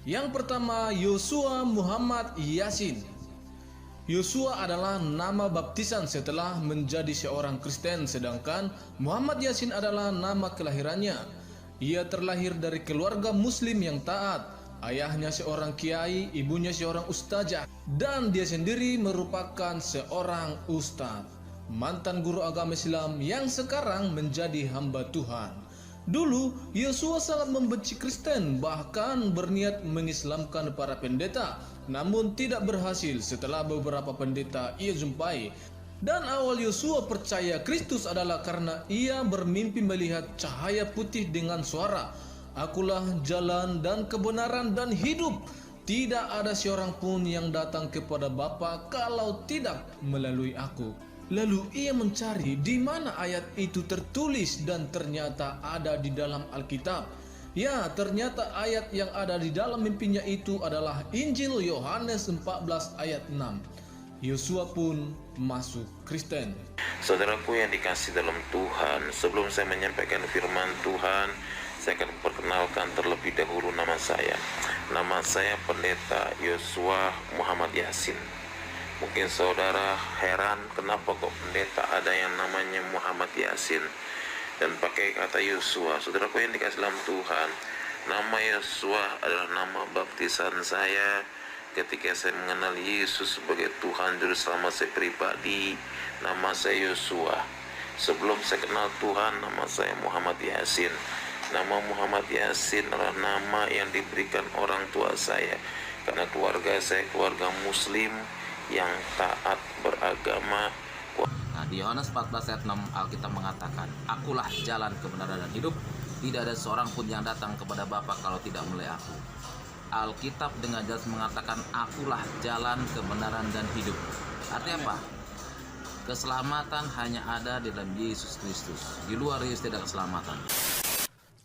Yang pertama, Yosua Muhammad Yasin. Yosua adalah nama baptisan setelah menjadi seorang Kristen, sedangkan Muhammad Yasin adalah nama kelahirannya. Ia terlahir dari keluarga muslim yang taat. Ayahnya seorang kiai, ibunya seorang ustazah, dan dia sendiri merupakan seorang ustadz, mantan guru agama Islam yang sekarang menjadi hamba Tuhan. Dulu, Yosua sangat membenci Kristen, bahkan berniat mengislamkan para pendeta, namun tidak berhasil setelah beberapa pendeta ia jumpai. Dan awal Yosua percaya Kristus adalah karena ia bermimpi melihat cahaya putih dengan suara, "Akulah jalan dan kebenaran dan hidup. Tidak ada seorang pun yang datang kepada Bapa kalau tidak melalui aku." Lalu ia mencari di mana ayat itu tertulis dan ternyata ada di dalam Alkitab. Ya, ternyata ayat yang ada di dalam mimpinya itu adalah Injil Yohanes 14 ayat 6. Yosua pun masuk Kristen. Saudaraku yang dikasih dalam Tuhan, sebelum saya menyampaikan firman Tuhan, saya akan perkenalkan terlebih dahulu nama saya. Nama saya Pendeta Yosua Muhammad Yasin. Mungkin saudara heran kenapa kok pendeta ada yang namanya Muhammad Yasin dan pakai kata Yosua. Saudaraku yang dikasih dalam Tuhan, nama Yosua adalah nama baptisan saya ketika saya mengenal Yesus sebagai Tuhan Juru Selamat saya pribadi. Nama saya Yosua. Sebelum saya kenal Tuhan, nama saya Muhammad Yasin. Nama Muhammad Yasin adalah nama yang diberikan orang tua saya, karena keluarga saya keluarga muslim yang taat beragama. Nah, di Yohanes 14 ayat 6 Alkitab mengatakan, "Akulah jalan, kebenaran dan hidup. Tidak ada seorang pun yang datang kepada Bapa kalau tidak melalui aku." Alkitab dengan jelas mengatakan, "Akulah jalan, kebenaran dan hidup." Artinya apa? Keselamatan hanya ada di dalam Yesus Kristus. Di luar Yesus tidak keselamatan.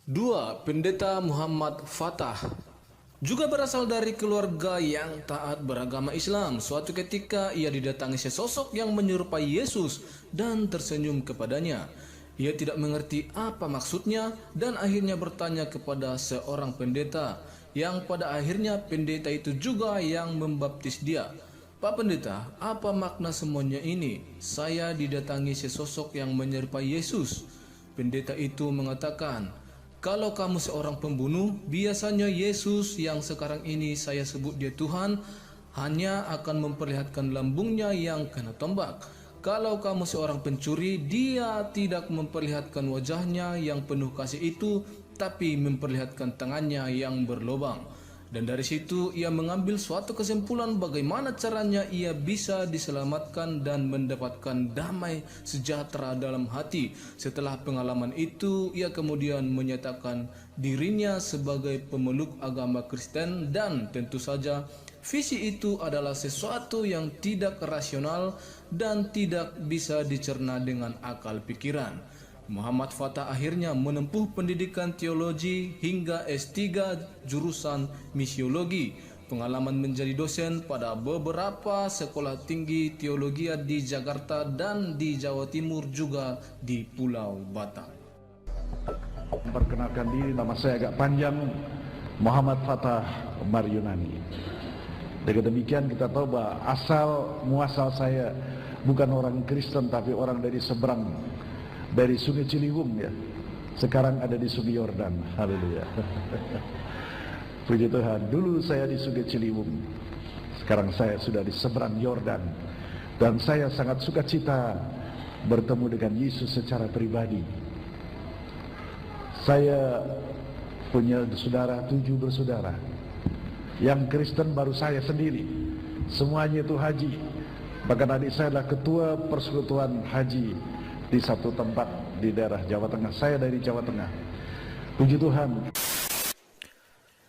2. Pendeta Muhammad Fatah juga berasal dari keluarga yang taat beragama Islam. Suatu ketika ia didatangi sesosok yang menyerupai Yesus dan tersenyum kepadanya. Ia tidak mengerti apa maksudnya dan akhirnya bertanya kepada seorang pendeta, yang pada akhirnya pendeta itu juga yang membaptis dia. "Pak Pendeta, apa makna semuanya ini? Saya didatangi sesosok yang menyerupai Yesus." Pendeta itu mengatakan, "Kalau kamu seorang pembunuh, biasanya Yesus yang sekarang ini saya sebut dia Tuhan hanya akan memperlihatkan lambungnya yang kena tombak. Kalau kamu seorang pencuri, dia tidak memperlihatkan wajahnya yang penuh kasih itu, tapi memperlihatkan tangannya yang berlubang." Dan dari situ ia mengambil suatu kesimpulan bagaimana caranya ia bisa diselamatkan dan mendapatkan damai sejahtera dalam hati. Setelah pengalaman itu, ia kemudian menyatakan dirinya sebagai pemeluk agama Kristen, dan tentu saja visi itu adalah sesuatu yang tidak rasional dan tidak bisa dicerna dengan akal pikiran. Muhammad Fatah akhirnya menempuh pendidikan teologi hingga S3 jurusan misiologi, pengalaman menjadi dosen pada beberapa sekolah tinggi teologi di Jakarta dan di Jawa Timur juga di Pulau Batam. Memperkenalkan diri, nama saya agak panjang, Muhammad Fatah Maryunani. Dengan demikian kita tahu bahwa asal muasal saya bukan orang Kristen tapi orang dari seberang, dari Sungai Ciliwung ya. Sekarang ada di Sungai Yordan. Haleluya. Puji Tuhan. Dulu saya di Sungai Ciliwung. Sekarang saya sudah di seberang Yordan. Dan saya sangat sukacita bertemu dengan Yesus secara pribadi. Saya punya saudara, 7 bersaudara. Yang Kristen baru saya sendiri. Semuanya itu haji. Bahkan adik saya adalah ketua persekutuan haji di satu tempat di daerah Jawa Tengah. Saya dari Jawa Tengah. Puji Tuhan.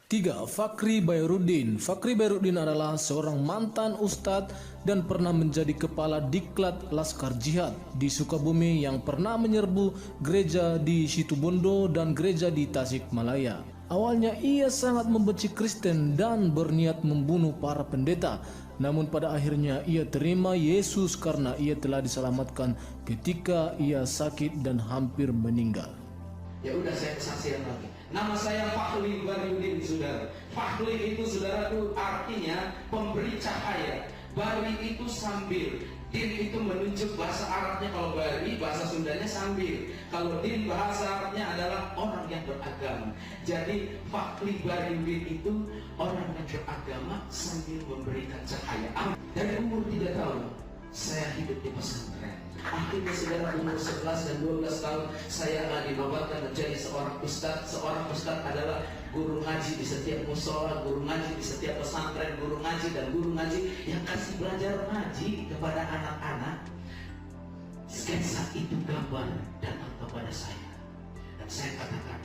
3. Fakri Bairuddin. Fakri Bairuddin adalah seorang mantan ustadz dan pernah menjadi kepala diklat Laskar Jihad di Sukabumi yang pernah menyerbu gereja di Situbondo dan gereja di Tasikmalaya. Awalnya ia sangat membenci Kristen dan berniat membunuh para pendeta. Namun pada akhirnya ia terima Yesus karena ia telah diselamatkan ketika ia sakit dan hampir meninggal. Ya udah, saya kesaksian lagi. Nama saya Fakhri Baryudin, saudara. Fakhri itu, saudara, itu artinya pemberi cahaya. Bari itu sambil, din itu menunjuk bahasa Arabnya. Kalau bari bahasa Sundanya sambil, kalau din bahasa Arabnya adalah orang yang beragama. Jadi Fakhri Baryudin itu orang yang beragama sambil memberikan cahaya. Dari umur 3 tahun saya hidup di pesantren. Akhirnya, saudara, umur 11 dan 12 tahun saya dinobatkan menjadi seorang ustadz. Seorang ustadz adalah guru ngaji di setiap musola, guru ngaji di setiap pesantren, guru ngaji dan guru ngaji yang kasih belajar ngaji kepada anak-anak. Sketsa itu gambar datang kepada saya dan saya katakan,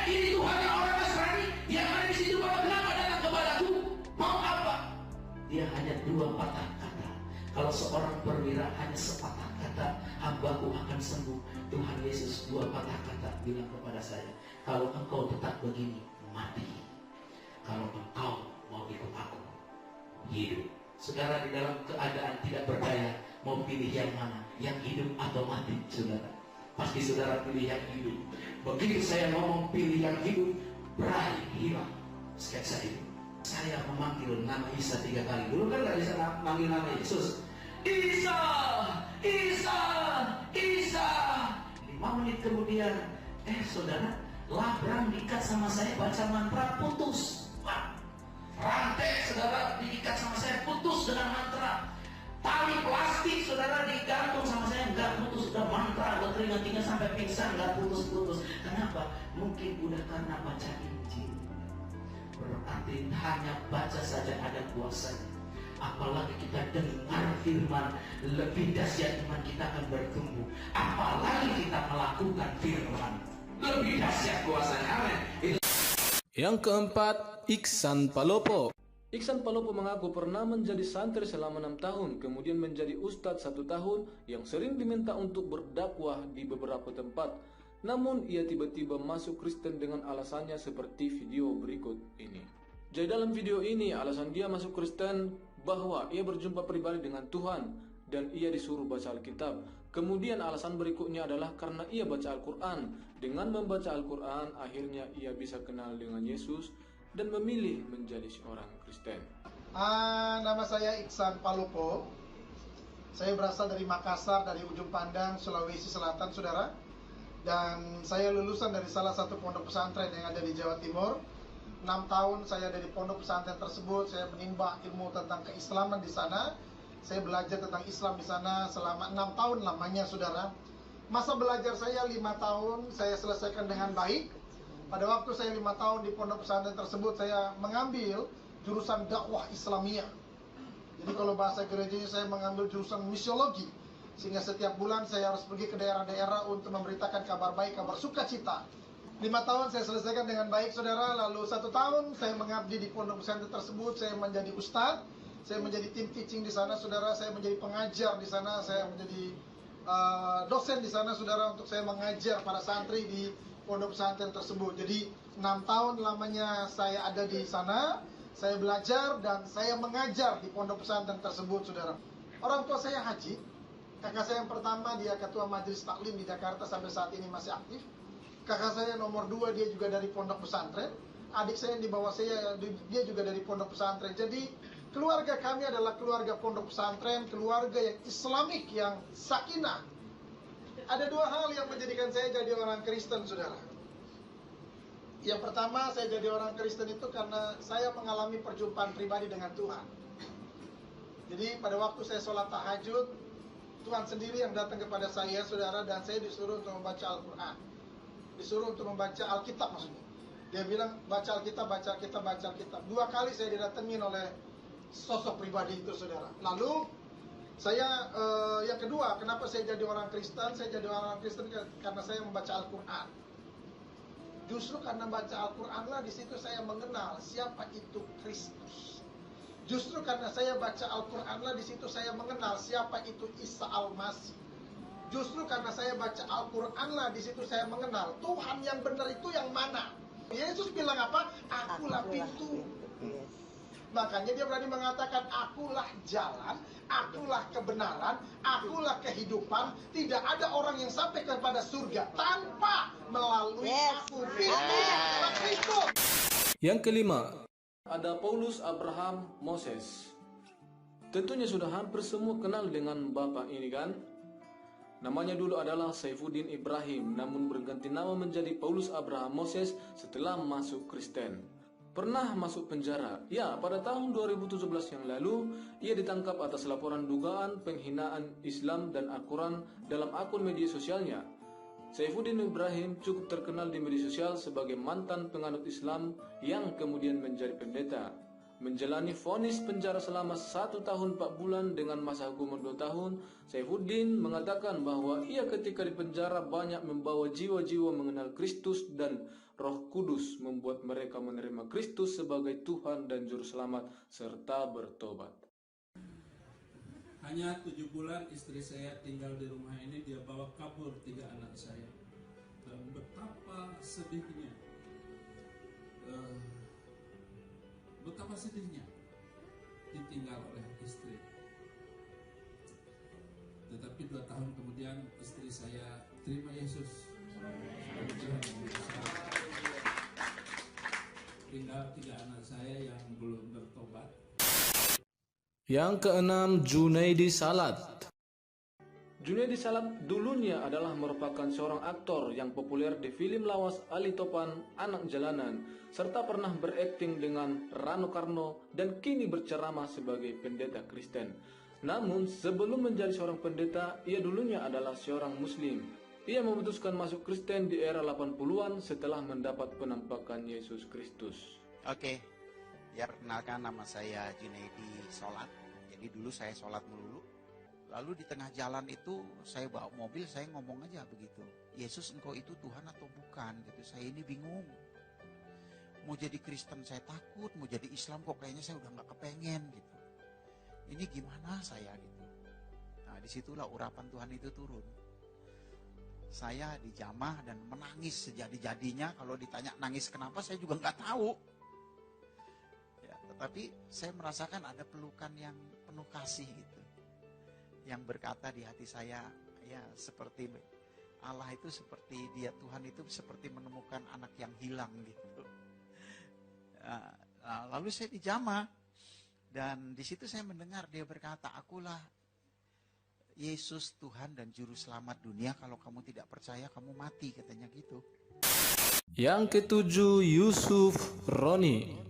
ini Tuhannya orang Nasrani yang ada di situ, Bapak, kenapa datang kepadaku? Mau apa? Dia hanya 2 patah kata. Kalau seorang perwira hanya sepatah kata, hambaku akan sembuh. Tuhan Yesus 2 patah kata bilang kepada saya, kalau engkau tetap begini, mati. Kalau engkau mau ikut aku, hidup. Saudara, di dalam keadaan tidak berdaya, mau pilih yang mana? Yang hidup atau mati, saudara? Pasti saudara pilih yang hidup. Begitu saya ngomong pilih yang hidup, berani hilang sketsa itu. Saya memanggil nama Isa 3 kali. Dulu kan gak bisa manggil nama Yesus. Isa, Isa, Isa. 5 menit kemudian, saudara, labram diikat sama saya, baca mantra, putus. Rantai, saudara, diikat sama saya, putus dengan mantra. Tali plastik, saudara, digantung sama saya, nggak putus. Udah mantra, udah keringat-keringat sampai pingsan, nggak putus-putus. Kenapa? Mungkin udah karena baca Injil. Berarti hanya baca saja ada kuasanya. Apalagi kita dengar firman, lebih dahsyat iman kita akan bertumbuh. Apalagi kita melakukan firman, lebih dahsyat kuasanya. Amin. Yang keempat, Iksan Palopo. Iksan Palopo mengaku pernah menjadi santri selama 6 tahun, kemudian menjadi ustadz 1 tahun yang sering diminta untuk berdakwah di beberapa tempat. Namun ia tiba-tiba masuk Kristen dengan alasannya seperti video berikut ini. Jadi dalam video ini alasan dia masuk Kristen bahwa ia berjumpa pribadi dengan Tuhan dan ia disuruh baca Alkitab. Kemudian alasan berikutnya adalah karena ia baca Al-Quran. Dengan membaca Al-Quran akhirnya ia bisa kenal dengan Yesus dan memilih menjadi seorang Kristen. Nama saya Iksan Palopo. Saya berasal dari Makassar, dari ujung pandang Sulawesi Selatan, saudara. Dan saya lulusan dari salah satu pondok pesantren yang ada di Jawa Timur. 6 tahun saya ada di pondok pesantren tersebut. Saya menimba ilmu tentang keislaman di sana. Saya belajar tentang Islam di sana selama 6 tahun lamanya, saudara. Masa belajar saya 5 tahun saya selesaikan dengan baik. Pada waktu saya 5 tahun di pondok pesantren tersebut, saya mengambil jurusan dakwah Islamiyah. Jadi kalau bahasa gerejanya saya mengambil jurusan misiologi. Sehingga setiap bulan saya harus pergi ke daerah-daerah untuk memberitakan kabar baik, kabar sukacita. 5 tahun saya selesaikan dengan baik, saudara. Lalu 1 tahun saya mengabdi di pondok pesantren tersebut. Saya menjadi ustadz, saya menjadi tim teaching di sana, saudara. Saya menjadi pengajar di sana, saya menjadi dosen di sana, saudara, untuk saya mengajar para santri di pondok pesantren tersebut. Jadi 6 tahun lamanya saya ada di sana, saya belajar dan saya mengajar di pondok pesantren tersebut, saudara. Orang tua saya haji. Kakak saya yang pertama dia ketua majelis taklim di Jakarta, sampai saat ini masih aktif. Kakak saya nomor 2 dia juga dari pondok pesantren. Adik saya yang di bawah saya dia juga dari pondok pesantren. Jadi keluarga kami adalah keluarga pondok pesantren, keluarga yang Islamik, yang sakinah. Ada 2 hal yang menjadikan saya jadi orang Kristen, saudara. Yang pertama, saya jadi orang Kristen itu karena saya mengalami perjumpaan pribadi dengan Tuhan. Jadi pada waktu saya sholat tahajud, Tuhan sendiri yang datang kepada saya, saudara, dan saya disuruh untuk membaca Al-Quran. Disuruh untuk membaca Alkitab maksudnya. Dia bilang, baca Alkitab, baca Alkitab, baca Alkitab. 2 kali saya didatengin oleh sosok pribadi itu, saudara. Lalu saya yang kedua, kenapa saya jadi orang Kristen? Saya jadi orang Kristen karena saya membaca Al-Quran. Justru karena baca Al-Quran lah di situ saya mengenal siapa itu Kristus. Justru karena saya baca Al-Quran lah di situ saya mengenal siapa itu Isa Al-Masih. Justru karena saya baca Al-Quran lah di situ saya mengenal Tuhan yang benar itu yang mana. Yesus bilang apa? Akulah pintu. Makanya dia berani mengatakan, akulah jalan, akulah kebenaran, akulah kehidupan. Tidak ada orang yang sampai kepada surga tanpa melalui aku. Firman adalah Kristus. Yang kelima, ada Paulus, Abraham, Moses. Tentunya sudah hampir semua kenal dengan bapak ini kan? Namanya dulu adalah Saifuddin Ibrahim, namun berganti nama menjadi Paulus Abraham Moses setelah masuk Kristen. Pernah masuk penjara. Ya, pada tahun 2017 yang lalu, ia ditangkap atas laporan dugaan penghinaan Islam dan Al-Quran dalam akun media sosialnya. Saifuddin Ibrahim cukup terkenal di media sosial sebagai mantan penganut Islam yang kemudian menjadi pendeta. Menjalani vonis penjara selama 1 tahun 4 bulan dengan masa hukuman 2 tahun, Saifuddin mengatakan bahwa ia ketika di penjara banyak membawa jiwa-jiwa mengenal Kristus dan Roh Kudus, membuat mereka menerima Kristus sebagai Tuhan dan Juru Selamat serta bertobat. Hanya 7 bulan istri saya tinggal di rumah ini, dia bawa kabur 3 anak saya. Dan betapa sedihnya. Betapa sedihnya ditinggal oleh istri. Tetapi 2 tahun kemudian istri saya terima Yesus. Tinggal 3 anak saya yang belum bertobat. Yang keenam, Junaidi Salat. Junaidi Salat dulunya adalah merupakan seorang aktor yang populer di film lawas Ali Topan, Anak Jalanan, serta pernah berakting dengan Rano Karno dan kini berceramah sebagai pendeta Kristen. Namun sebelum menjadi seorang pendeta, ia dulunya adalah seorang Muslim. Ia memutuskan masuk Kristen di era 80-an setelah mendapat penampakan Yesus Kristus. Oke, ya perkenalkan, nama saya Junaidi Salat. Jadi dulu saya sholat melulu. Lalu di tengah jalan itu saya bawa mobil, saya ngomong aja begitu. Yesus, engkau itu Tuhan atau bukan? Gitu. Saya ini bingung. Mau jadi Kristen saya takut, mau jadi Islam kok kayaknya saya udah nggak kepengen gitu. Ini gimana saya gitu. Nah disitulah urapan Tuhan itu turun. Saya dijamah dan menangis sejadi-jadinya. Kalau ditanya nangis kenapa, saya juga nggak tahu. Ya, tetapi saya merasakan ada pelukan yang penuh kasih gitu. Yang berkata di hati saya, ya seperti Allah itu seperti dia, Tuhan itu seperti menemukan anak yang hilang gitu. Lalu saya dijamah dan di situ saya mendengar dia berkata, akulah Yesus Tuhan dan Juru Selamat dunia, kalau kamu tidak percaya kamu mati, katanya gitu. Yang ketujuh, Yusuf Roni.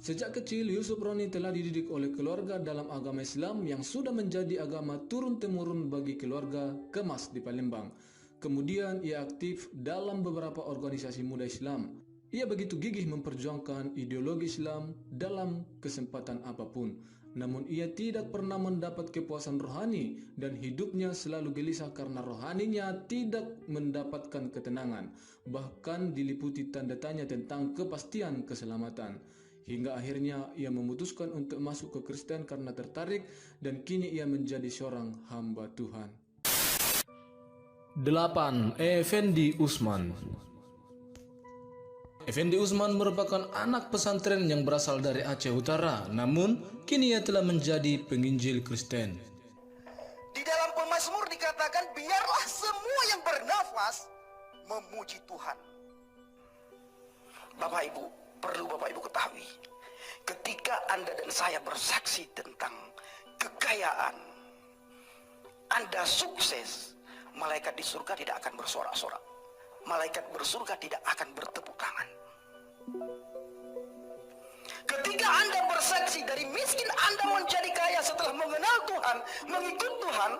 Sejak kecil, Yusuf Roni telah dididik oleh keluarga dalam agama Islam yang sudah menjadi agama turun-temurun bagi keluarga Kemas di Palembang. Kemudian ia aktif dalam beberapa organisasi muda Islam. Ia begitu gigih memperjuangkan ideologi Islam dalam kesempatan apapun. Namun ia tidak pernah mendapat kepuasan rohani dan hidupnya selalu gelisah karena rohaninya tidak mendapatkan ketenangan. Bahkan diliputi tanda tanya tentang kepastian keselamatan. Hingga akhirnya ia memutuskan untuk masuk ke Kristen karena tertarik dan kini ia menjadi seorang hamba Tuhan. 8. Effendi Usman. Effendi Usman merupakan anak pesantren yang berasal dari Aceh Utara, namun kini ia telah menjadi penginjil Kristen. Di dalam pemazmur dikatakan, biarlah semua yang bernafas memuji Tuhan. Bapak Ibu, perlu Bapak Ibu ketahui, ketika Anda dan saya bersaksi tentang kekayaan, Anda sukses, malaikat di surga tidak akan bersorak-sorak. Malaikat bersurga tidak akan bertepuk tangan. Ketika Anda bersaksi dari miskin Anda menjadi kaya setelah mengenal Tuhan, mengikut Tuhan,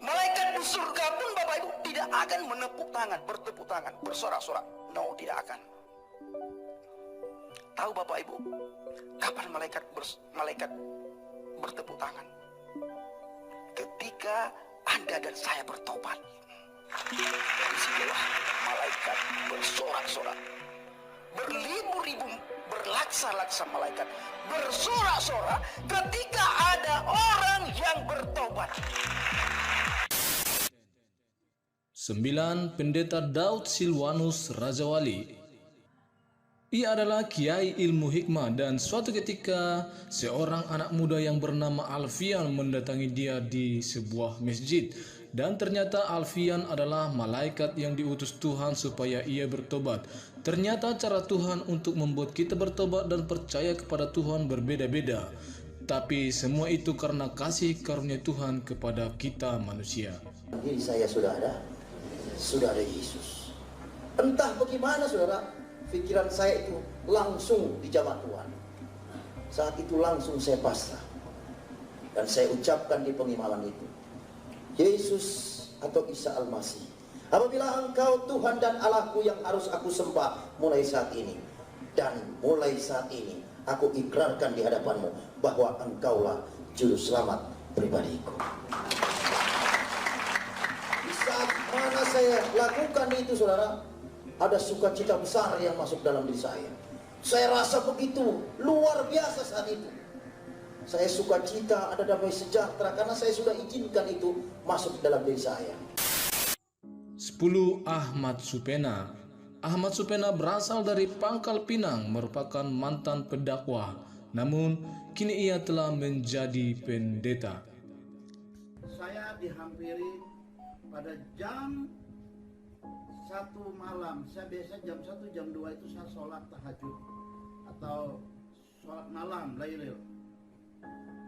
malaikat di surga pun Bapak Ibu tidak akan menepuk tangan, bertepuk tangan, bersorak-sorak. No, tidak akan. Tahu Bapak Ibu, kapan malaikat bertepuk tangan? Ketika Anda dan saya bertobat. Disitulah malaikat bersorak-sorak. Berlibu-ribu, berlaksa-laksa malaikat bersorak-sorak ketika ada orang yang bertobat. 9. Pendeta Daud Silwanus Rajawali. Ia adalah kiai ilmu hikmah dan suatu ketika seorang anak muda yang bernama Alfian mendatangi dia di sebuah masjid. Dan ternyata Alfian adalah malaikat yang diutus Tuhan supaya ia bertobat. Ternyata cara Tuhan untuk membuat kita bertobat dan percaya kepada Tuhan berbeda-beda. Tapi semua itu karena kasih karunia Tuhan kepada kita manusia. Diri saya sudah ada Yesus. Entah bagaimana saudara, pikiran saya itu langsung dijamah Tuhan. Saat itu langsung saya pasrah. Dan saya ucapkan di pengimaman itu, Yesus atau Isa Al-Masih, apabila Engkau Tuhan dan Allahku yang harus aku sembah mulai saat ini, dan mulai saat ini aku ikrarkan di hadapanmu bahwa Engkaulah juru selamat pribadiku. Di saat mana saya lakukan itu saudara, ada sukacita besar yang masuk dalam diri saya. Saya rasa begitu luar biasa saat itu. Saya sukacita, ada damai sejahtera karena saya sudah izinkan itu masuk dalam diri saya. 10. Ahmad Supena. Ahmad Supena berasal dari Pangkal Pinang, merupakan mantan pendakwah. Namun kini ia telah menjadi pendeta. Saya dihampiri pada jam 1 malam. Saya biasa jam 1, jam 2 itu saya sholat tahajud atau sholat malam, lailil.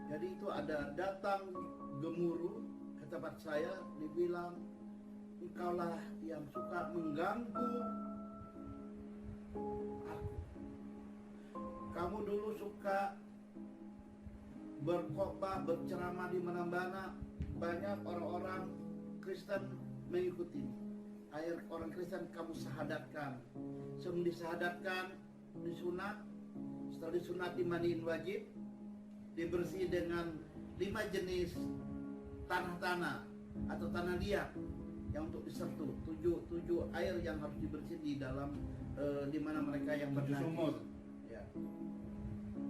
Jadi itu ada datang gemuruh ke tempat saya, dibilang, engkaulah yang suka mengganggu aku. Kamu dulu suka berkhotbah, berceramah di mana-mana, banyak orang-orang Kristen mengikuti. Akhir orang Kristen kamu sahadatkan. Sebelum disahadatkan, disunat, setelah disunat dimandiin wajib, dibersih dengan 5 jenis tanah-tanah atau tanah liat yang untuk disertu, 7 air yang harus dibersih di dalam di mana mereka yang bernajis, ya.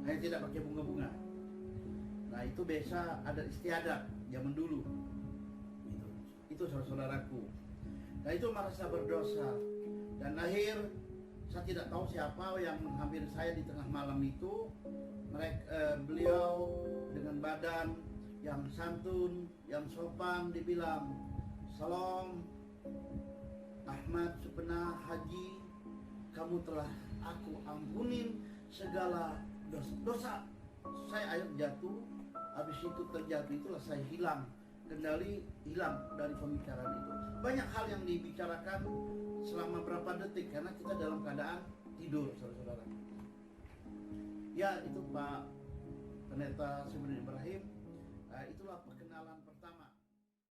Hanya tidak pakai bunga-bunga. Nah itu biasa ada istiadat zaman dulu. Itu saudara-saudaraku. Nah itu merasa berdosa dan akhir saya tidak tahu siapa yang menghampiri saya di tengah malam itu. Beliau dengan badan yang santun, yang sopan dibilang, Salam Ahmad Supena Haji, kamu telah aku ampunin segala dosa. Saya air jatuh, habis itu terjatuh, itulah saya hilang kendali, hilang dari pembicaraan itu. Banyak hal yang dibicarakan selama berapa detik karena kita dalam keadaan tidur, saudara-saudara. Ya itu Pak Pendeta Simon Ibrahim, itulah